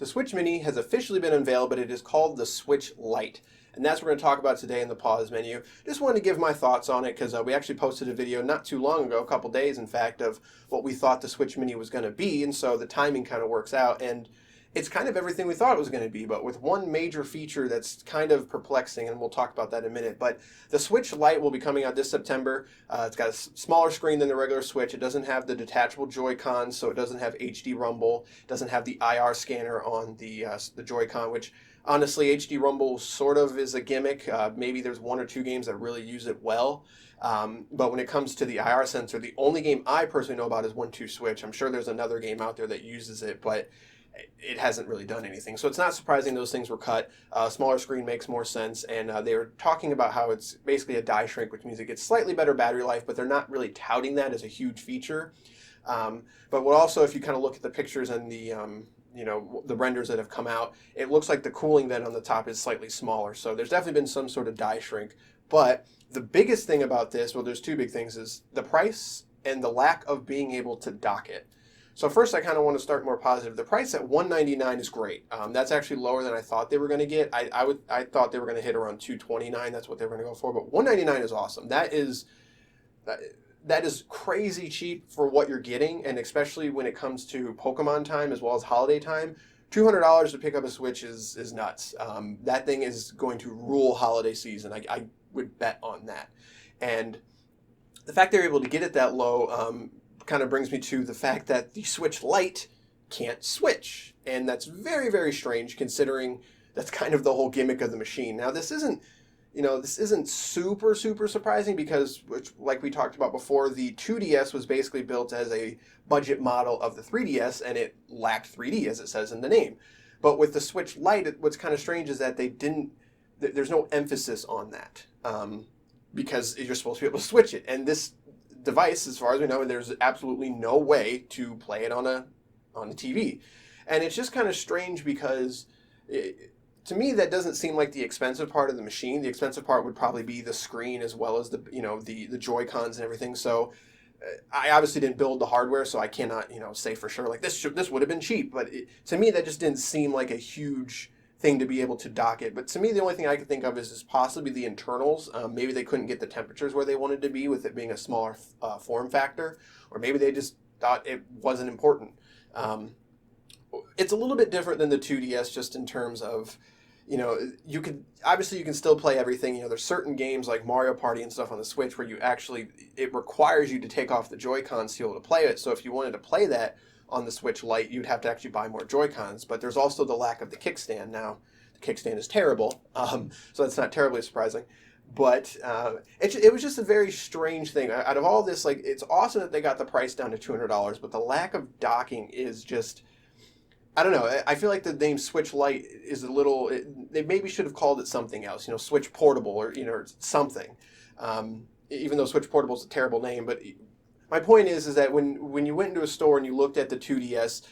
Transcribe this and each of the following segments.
Switch Mini has officially been unveiled, but it is called the Switch Lite. And that's what we're going to talk about today in the pause menu. Just wanted to give my thoughts on it because we actually posted a video not too long ago, a couple days in fact, of what we thought the Switch Mini was going to be. And so the timing kind of works out. And it's kind of everything we thought it was going to be, but with one major feature that's kind of perplexing, and we'll talk about that in a minute. But the Switch Lite will be coming out this September. It's got a smaller screen than the regular Switch. It doesn't have the detachable Joy-Cons, so it doesn't have HD Rumble. It doesn't have the IR scanner on the Joy-Con, which honestly, HD Rumble sort of is a gimmick. Maybe there's one or two games that really use it well. But when it comes to the IR sensor, the only game I personally know about is 1-2 Switch. I'm sure there's another game out there that uses it, but it hasn't really done anything. So it's not surprising those things were cut. Smaller screen makes more sense. And they were talking about how it's basically a die shrink, which means it gets slightly better battery life, but they're not really touting that as a huge feature. But what also, if you kind of look at the pictures and the the renders that have come out, it looks like the cooling vent on the top is slightly smaller. So there's definitely been some sort of die shrink. But the biggest thing about this, well, there's two big things, is the price and the lack of being able to dock it. So first, I kind of want to start more positive. The price at $199 is great. That's actually lower than I thought they were going to get. I thought they were going to hit around $229. That's what they were going to go for. But $199 is awesome. That is crazy cheap for what you're getting, and especially when it comes to Pokemon time as well as holiday time. $200 to pick up a Switch is nuts. That thing is going to rule holiday season. I would bet on that. And the fact they're able to get it that low kind of brings me to the fact that the Switch Lite can't switch. And that's very, very strange considering that's kind of the whole gimmick of the machine. Now, this isn't super, super surprising because, like we talked about before, the 2DS was basically built as a budget model of the 3DS, and it lacked 3D, as it says in the name. But with the Switch Lite, what's kind of strange is that there's no emphasis on that because you're supposed to be able to switch it. And this device, as far as we know, there's absolutely no way to play it on a TV. And it's just kind of strange because to me, that doesn't seem like the expensive part of the machine. The expensive part would probably be the screen as well as the Joy-Cons and everything. So I obviously didn't build the hardware, so I cannot say for sure like this would have been cheap. But to me, that just didn't seem like a huge thing to be able to dock it. But to me, the only thing I could think of is possibly the internals. Maybe they couldn't get the temperatures where they wanted to be with it being a smaller form factor, or maybe they just thought it wasn't important. It's a little bit different than the 2DS just in terms of, you can still play everything. There's certain games like Mario Party and stuff on the Switch where it requires you to take off the Joy-Cons to be able to play it. So if you wanted to play that on the Switch Lite, you'd have to actually buy more Joy-Cons. But there's also the lack of the kickstand. Now, the kickstand is terrible, so that's not terribly surprising. But it was just a very strange thing. Out of all this, it's awesome that they got the price down to $200, but the lack of docking is just, I don't know. I feel like the name Switch Lite is a little. They maybe should have called it something else. Switch Portable or something. Even though Switch Portable is a terrible name, but my point is that when you went into a store and you looked at the 2DS,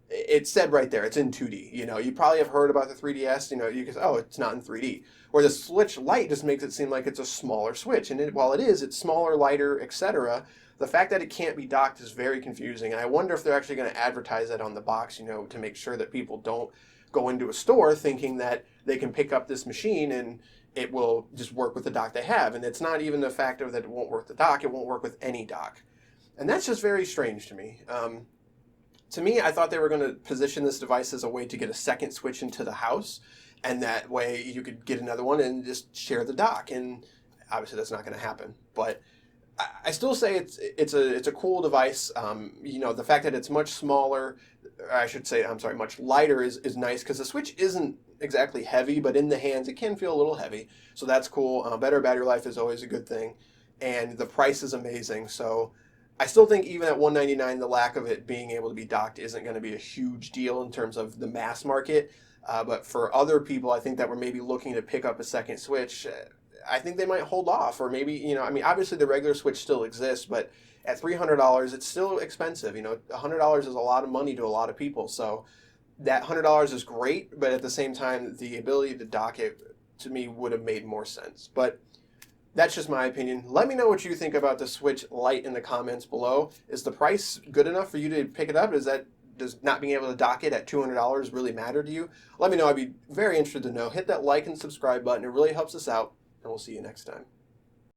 it said right there it's in 2D. You probably have heard about the 3DS. You can say, oh, it's not in 3D. Where the Switch Lite just makes it seem like it's a smaller Switch, and while it is, it's smaller, lighter, etc. The fact that it can't be docked is very confusing, and I wonder if they're actually going to advertise that on the box, to make sure that people don't go into a store thinking that they can pick up this machine and it will just work with the dock they have. And it's not even the fact of that it won't work the dock, it won't work with any dock. And that's just very strange to me. To me, I thought they were going to position this device as a way to get a second Switch into the house, and that way you could get another one and just share the dock. And obviously that's not going to happen. But I still say it's a cool device. The fact that it's much smaller, or I should say, much lighter is nice because the Switch isn't exactly heavy, but in the hands it can feel a little heavy. So that's cool. Better battery life is always a good thing, and the price is amazing. So I still think even at $199, the lack of it being able to be docked isn't going to be a huge deal in terms of the mass market. But for other people, I think that were maybe looking to pick up a second Switch, I think they might hold off, or maybe, obviously the regular Switch still exists, but at $300, it's still expensive. $100 is a lot of money to a lot of people. So that $100 is great, but at the same time, the ability to dock it, to me, would have made more sense. But that's just my opinion. Let me know what you think about the Switch Lite in the comments below. Is the price good enough for you to pick it up? Is that does not being able to dock it at $200 really matter to you? Let me know. I'd be very interested to know. Hit that like and subscribe button. It really helps us out, and we'll see you next time.